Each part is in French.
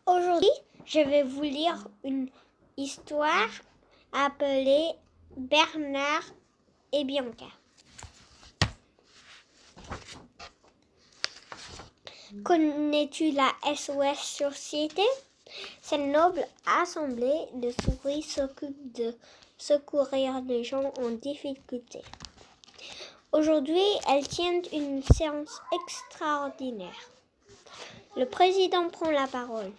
Aujourd'hui, je vais vous lire une histoire appelée Bernard et Bianca. Connais-tu la SOS Société? Cette noble assemblée de souris s'occupe de secourir les gens en difficulté. Aujourd'hui, elles tiennent une séance extraordinaire. Le président prend la parole.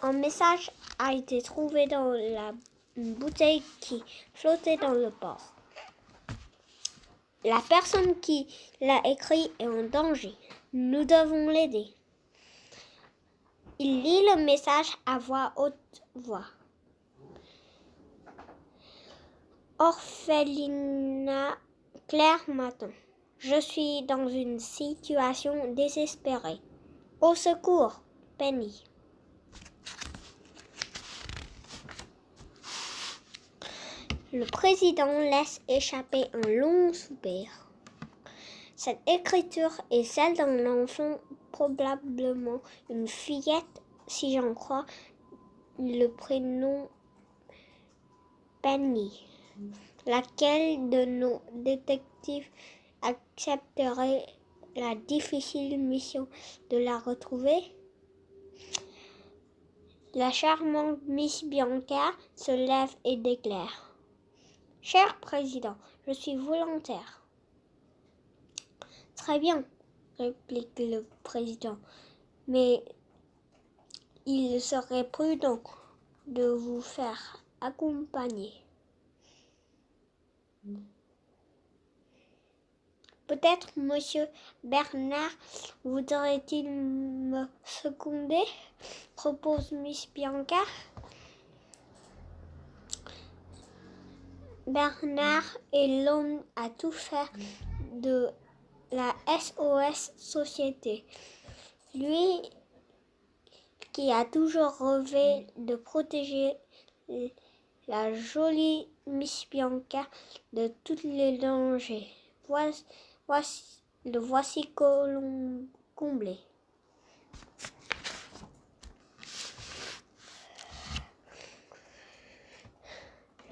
Un message a été trouvé dans la bouteille qui flottait dans le port. La personne qui l'a écrit est en danger. Nous devons l'aider. Il lit le message à haute voix. Orphelinat Claire m'attend. Je suis dans une situation désespérée. Au secours, Penny. Le président laisse échapper un long soupir. Cette écriture est celle d'un enfant, probablement une fillette, si j'en crois le prénom Penny. Laquelle de nos détectives accepterait la difficile mission de la retrouver? La charmante Miss Bianca se lève et déclare: Cher président, je suis volontaire. Très bien, réplique le président, mais il serait prudent de vous faire accompagner. Peut-être Monsieur Bernard voudrait-il me seconder, propose Miss Bianca. Bernard est l'homme à tout faire de la SOS Société. Lui qui a toujours rêvé de protéger la jolie Miss Bianca de tous les dangers. Le voici comblé.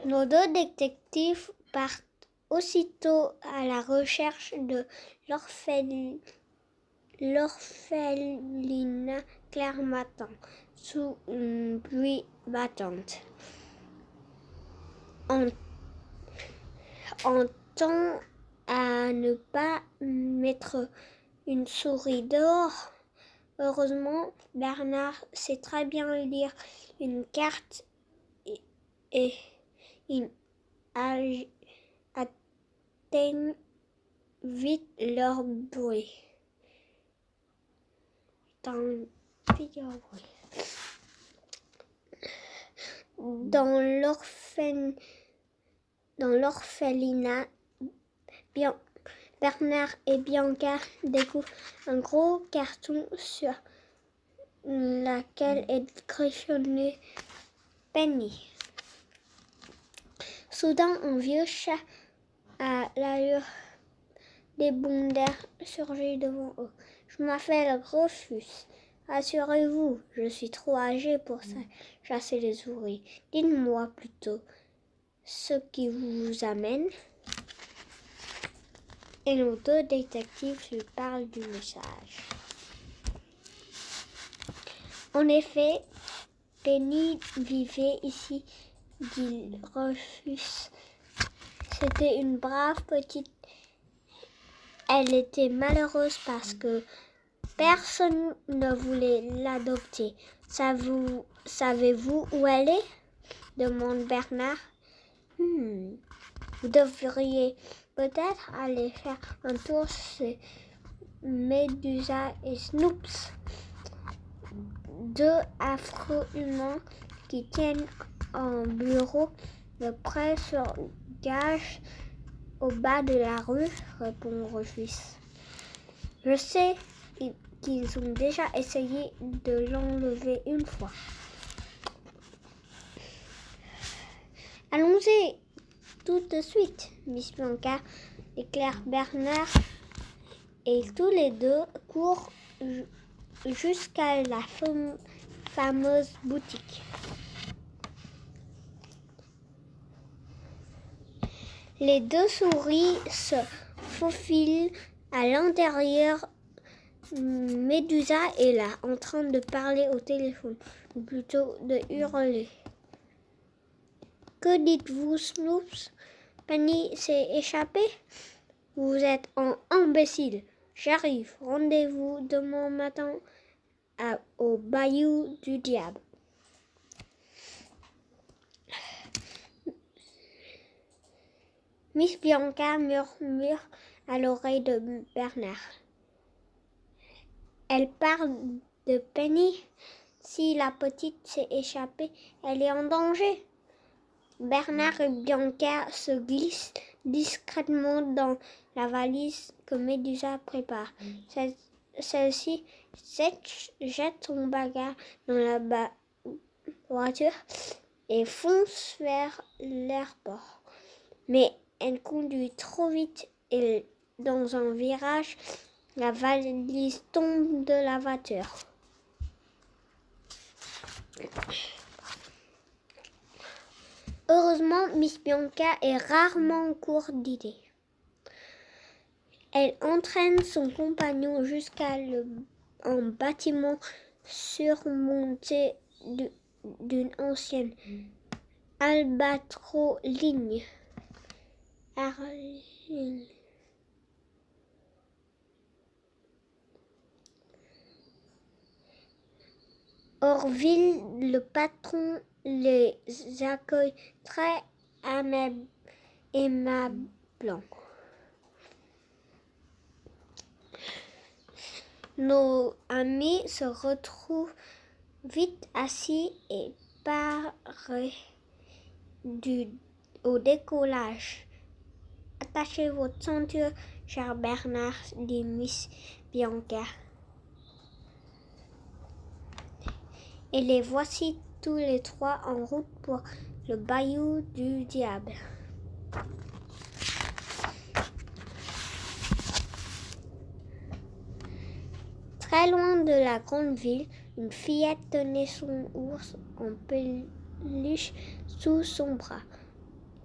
Nos deux détectives partent aussitôt à la recherche de l'orphelinat Claire m'attend sous une pluie battante. En temps à ne pas mettre une souris dehors. Heureusement, Bernard sait très bien lire une carte et il atteignent vite leur bruit. Dans l'orphelinat, Bernard et Bianca découvrent un gros carton sur lequel est griffonné Penny. Soudain, un vieux chat à l'allure des bombes d'air surgit devant eux. Je m'appelle Rufus. Rassurez-vous, je suis trop âgé pour chasser les souris. Dites-moi plutôt ce qui vous amène. Et nos deux détectives lui parlent du message. En effet, Penny vivait ici, dit Rufus. C'était une brave petite. Elle était malheureuse parce que personne ne voulait l'adopter. Savez-vous où elle est? Demande Bernard. Vous devriez peut-être aller faire un tour chez Médusa et Snoops, deux affreux humains qui tiennent un bureau de prêt sur gage au bas de la rue, répond Rufus. Je sais qu'ils ont déjà essayé de l'enlever une fois. Allons-y tout de suite, Miss Bianca, déclare Bernard, et tous les deux courent jusqu'à la fameuse boutique. Les deux souris se faufilent à l'intérieur. Médusa est là, en train de parler au téléphone, ou plutôt de hurler. Que dites-vous, Snoops? Penny s'est échappée? Vous êtes un imbécile. J'arrive. Rendez-vous demain matin au bayou du diable. Miss Bianca murmure à l'oreille de Bernard. Elle parle de Penny. Si la petite s'est échappée, elle est en danger. Bernard et Bianca se glissent discrètement dans la valise que Médusa prépare. Celle-ci jette son bagage dans la voiture et fonce vers l'aéroport. Mais elle conduit trop vite et dans un virage, la valise tombe de la voiture. Heureusement, Miss Bianca est rarement court d'idées. Elle entraîne son compagnon jusqu'à un bâtiment surmonté d'une ancienne albatros-ligne. Orville, le patron, les accueille très aimablement. Nos amis se retrouvent vite assis et parés au décollage. Attachez votre ceinture, cher Bernard, dit Miss Bianca. Et les voici tous les trois en route pour le bayou du diable. Très loin de la grande ville, une fillette tenait son ours en peluche sous son bras.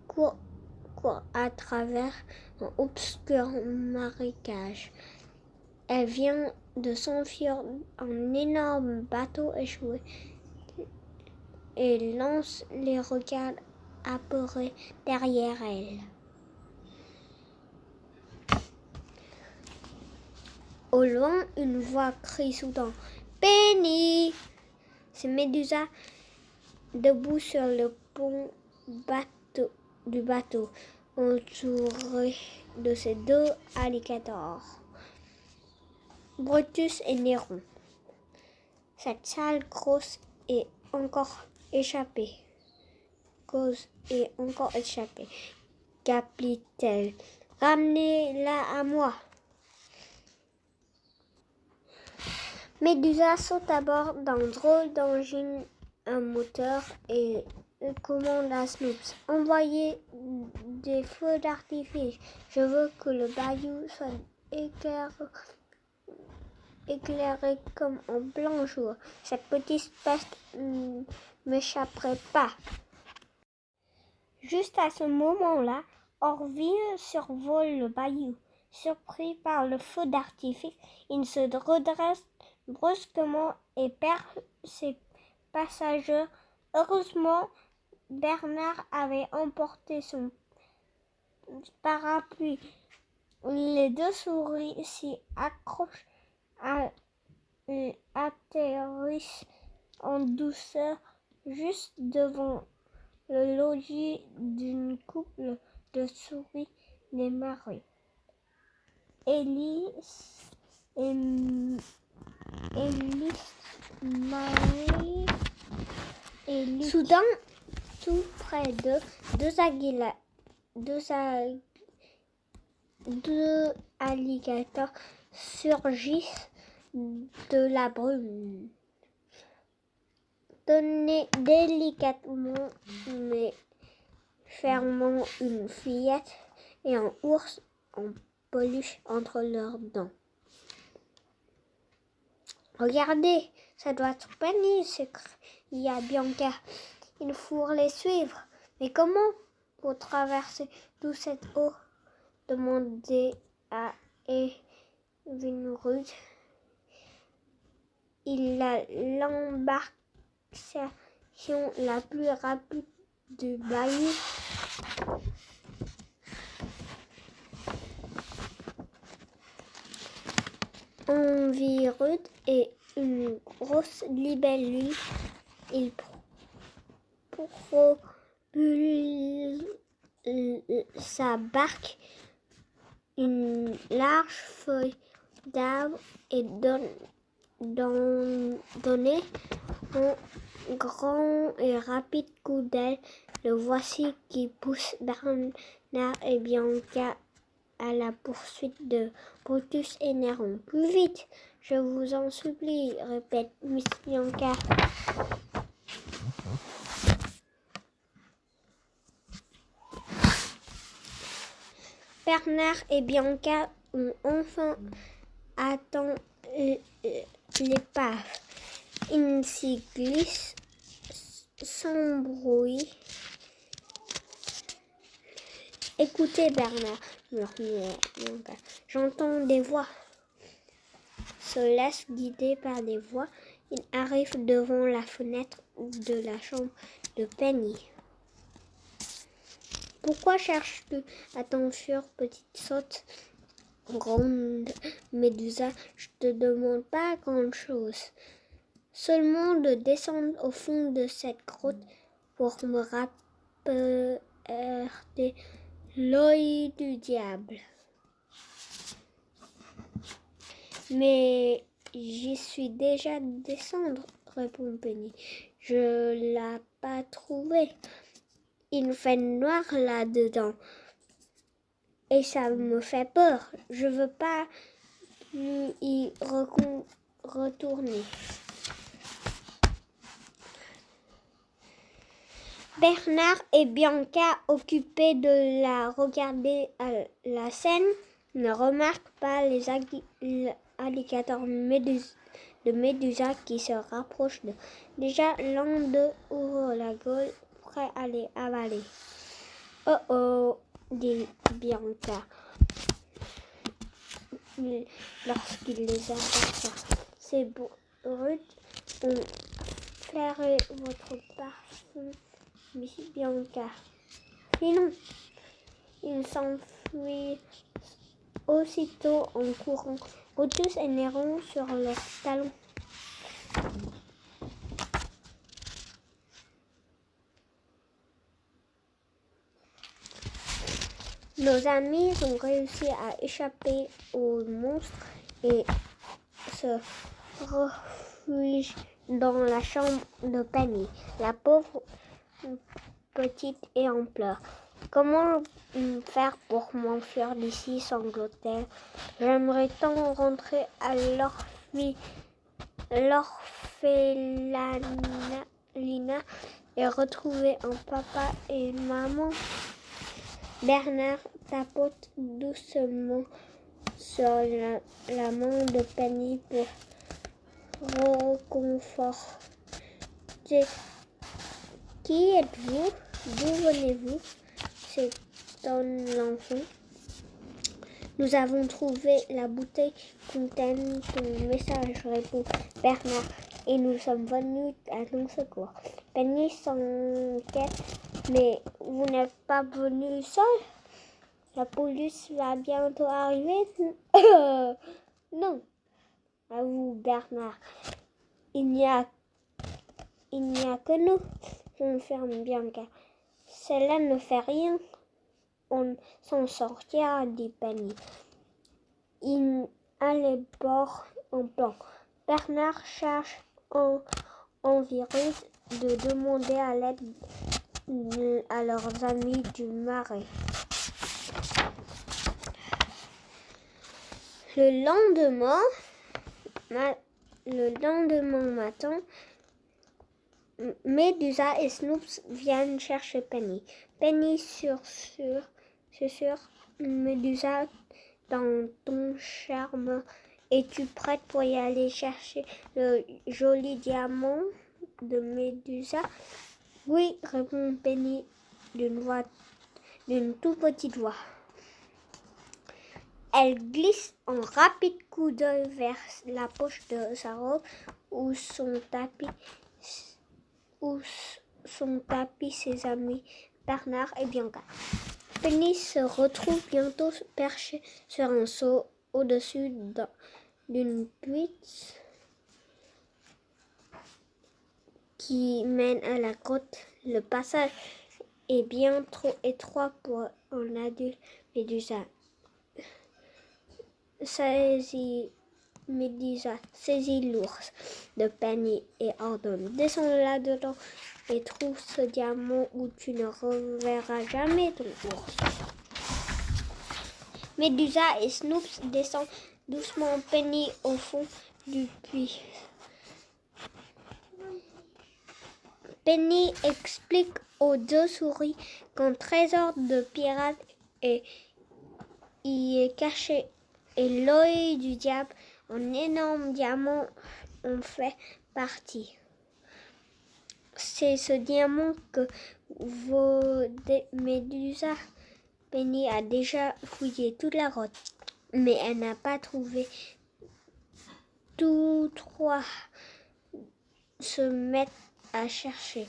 Court à travers un obscur marécage. Elle vient de s'enfuir un énorme bateau échoué et lance les regards apeurés derrière elle. Au loin, une voix crie soudain « Penny !» C'est Médusa, debout sur le pont du bateau, entourée de ses deux alligators, Brutus et Néron. Cette sale grosse est encore échappée. Qu'applit-elle? Ramenez-la à moi. Médusa saute à bord d'un drôle d'engin à moteur et commande à Snoops. Envoyez des feux d'artifice. Je veux que le bayou soit éclairé comme en plein jour. Cette petite peste ne m'échapperait pas. Juste à ce moment-là, Orville survole le bayou. Surpris par le feu d'artifice, il se redresse brusquement et perd ses passagers. Heureusement, Bernard avait emporté son parapluie. Les deux souris s'y accrochent et atterrissent en douceur juste devant le logis d'une couple de souris des marais. Alice et Marie et Lucie. Soudain, tout près d'eux, deux alligators surgissent de la brume. Tenez délicatement mais fermant une fillette et un ours en peluche entre leurs dents. Regardez, Ça doit être Penny, s'écria Bianca. Il faut les suivre. Mais comment pour traverser toute cette eau? Demandait à Evinrude. Il a l'embarcation la plus rapide du bayou. Evinrude est une grosse libellule. Il propulse sa barque une large feuille d'arbre et donner un grand et rapide coup d'aile. Le voici qui pousse Bernard et Bianca à la poursuite de Brutus et Néron. Plus vite, je vous en supplie, répète Miss Bianca. Bernard et Bianca ont enfin atteint l'épave. Ils s'y glissent sans bruit. Écoutez, Bernard, murmura Bianca. J'entends des voix. Se laisse guider par des voix. Il arrive devant la fenêtre de la chambre de Penny. Pourquoi cherches-tu à t'enfuir, petite sotte? Grande Médusa, je te demande pas grand-chose. Seulement de descendre au fond de cette grotte pour me rapporter l'œil du diable. Mais j'y suis déjà descendre, répond Penny. Je l'ai pas trouvé. Il fait noir là-dedans. Et ça me fait peur. Je veux pas y retourner. Bernard et Bianca, occupés de la regarder à la scène, ne remarquent pas les alligators de Médusa qui se rapprochent d'eux. Déjà, l'un d'eux ouvre la gueule, prêt à les avaler. Oh oh, dit Bianca, lorsqu'il les aperçoit. Ces brutes ont flairé votre parfum, Miss Bianca. Sinon, ils s'enfuient aussitôt en courant, Brutus et Néron sur leurs talons. Nos amis ont réussi à échapper aux monstres et se réfugient dans la chambre de Penny. La pauvre petite est en pleurs. Comment faire pour m'enfuir d'ici, sanglotait-elle. J'aimerais tant rentrer à l'orphelinat et retrouver un papa et une maman. Bernard tapote doucement sur la main de Penny pour réconforter. Qui êtes-vous? D'où venez-vous? S'étonne l'enfant. Nous avons trouvé la bouteille contenant ton message, répond Bernard, et nous sommes venus à ton secours. Penny s'inquiète. Mais vous n'êtes pas venu seul? La police va bientôt arriver? Non, avoue Bernard. Il n'y a que nous, confirme Bianca. Cela ne fait rien. On s'en sortira, dit Penny. Il a les bords en plan. Bernard cherche environ de demander à l'aide à leurs amis du marais. Le lendemain matin, Médusa et Snoops viennent chercher Penny. Penny susurre Médusa dans ton charme Es-tu prête pour y aller chercher le joli diamant de Médusa? Oui, répond Penny d'une toute petite voix. Elle glisse un rapide coup d'œil vers la poche de sa robe où sont tapis ses amis Bernard et Bianca. Penny se retrouve bientôt perchée sur un seau au-dessus d'une butte qui mène à la grotte. Le passage est bien trop étroit pour un adulte. Médusa saisit l'ours de Penny et ordonne: descends là-dedans et trouve ce diamant ou tu ne reverras jamais ton ours. Médusa et Snoops descendent doucement Penny au fond du puits. Penny explique aux deux souris qu'un trésor de pirate y est caché et l'œil du diable, un énorme diamant, en fait partie. C'est ce diamant que vaut Médusa. Penny a déjà fouillé toute la grotte, mais elle n'a pas trouvé. Tous trois se mettent à chercher.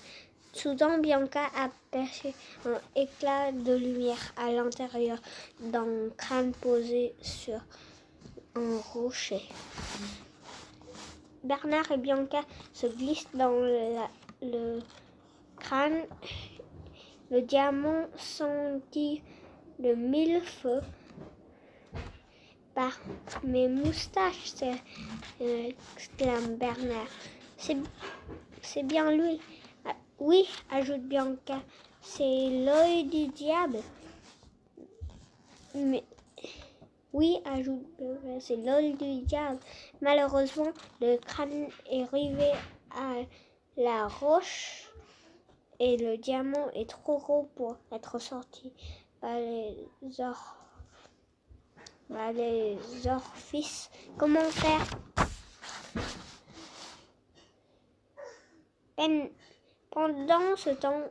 Soudain, Bianca aperçut un éclat de lumière à l'intérieur d'un crâne posé sur un rocher. Bernard et Bianca se glissent dans le crâne. Le diamant scintille de mille feux. Par mes moustaches, exclame Bernard. C'est bien lui. Oui, ajoute Bianca, c'est l'œil du diable. Mais oui, ajoute Bianca, c'est l'œil du diable. Malheureusement, le crâne est rivé à la roche et le diamant est trop gros pour être sorti par les orifices. Comment faire? Pendant ce temps,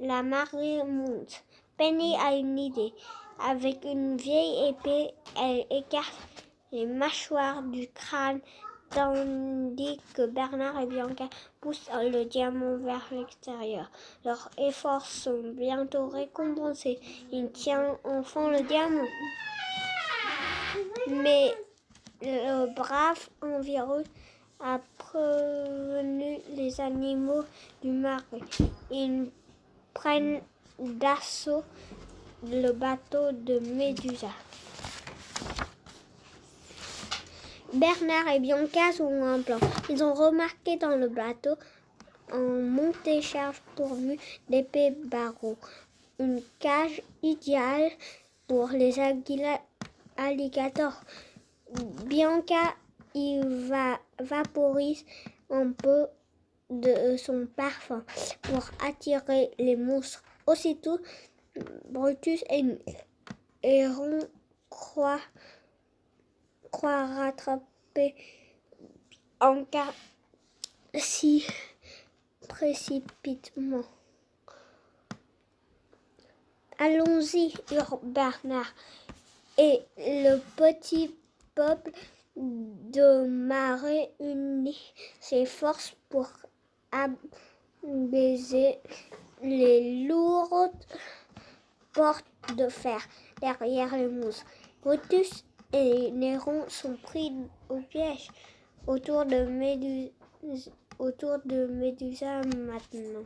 la marée monte. Penny a une idée. Avec une vieille épée, elle écarte les mâchoires du crâne, tandis que Bernard et Bianca poussent le diamant vers l'extérieur. Leurs efforts sont bientôt récompensés. Ils tiennent enfin le diamant. Mais le brave environ a prévenu les animaux du marais. Ils prennent d'assaut le bateau de Médusa. Bernard et Bianca ont un plan. Ils ont remarqué dans le bateau un monte-charge pourvu d'épais barreaux, une cage idéale pour les alligators. Bianca y vaporise un peu de son parfum pour attirer les monstres. Aussitôt, Brutus et Ron croient rattraper Bianca si précipitamment. Allons-y, hurle Bernard, et le petit peuple de marée unit ses forces pour abaiser les lourdes portes de fer derrière les monstres. Brutus et Néron sont pris au piège autour de Médusa maintenant.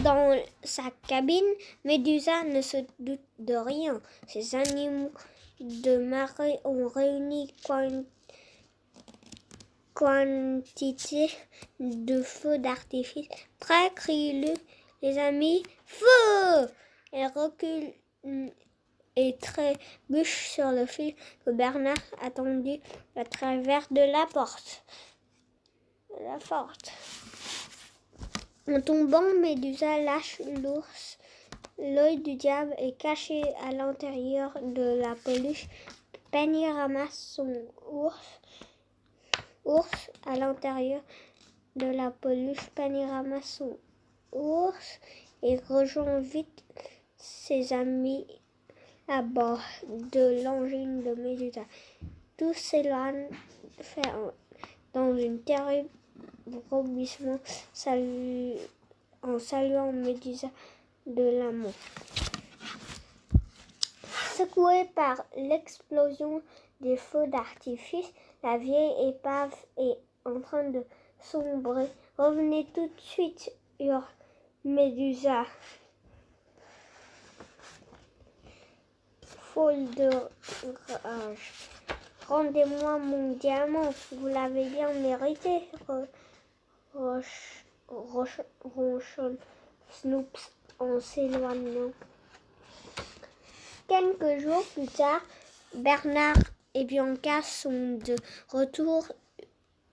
Dans sa cabine, Médusa ne se doute de rien. Ces animaux de marée ont réuni quantité de feux d'artifice. Prêt, crient les amis. Feu! Elle recule et trébuche sur le fil que Bernard a tendu à travers de la porte. En tombant, Médusa lâche l'ours. L'œil du diable est caché à l'intérieur de la peluche. Penny ramasse son ours à l'intérieur de la peluche. Penny ramasse son ours et rejoint vite ses amis à bord de l'engin de Médusa. Tous s'éloignent dans une terrible rebondissement en saluant Médusa de la main. Secouée par l'explosion des feux d'artifice, la vieille épave est en train de sombrer. Revenez tout de suite, hurle Médusa, folle de rage. Rendez-moi mon diamant, vous l'avez bien mérité, ronchonne Snoops en s'éloignant. Quelques jours plus tard, Bernard et Bianca sont de retour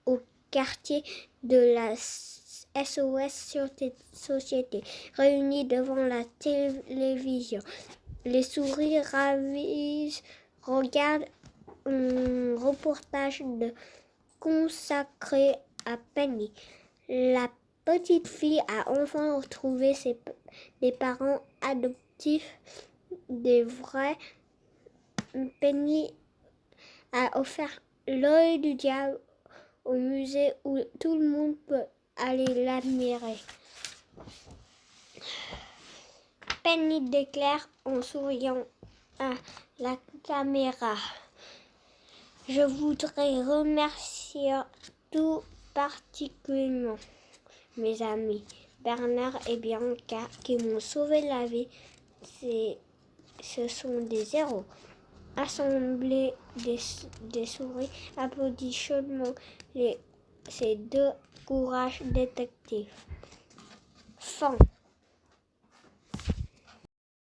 au quartier de la SOS Société, réunis devant la télévision. Les souris ravies regardent un reportage consacré à Penny. La petite fille a enfin retrouvé les parents adoptifs des vrais. Penny a offert l'œil du diable au musée où tout le monde peut aller l'admirer. Penny déclare en souriant à la caméra: je voudrais remercier tout particulièrement mes amis Bernard et Bianca qui m'ont sauvé la vie. Ce sont des héros. Assemblée des souris applaudit chaudement ces deux courageux détectives. Fin.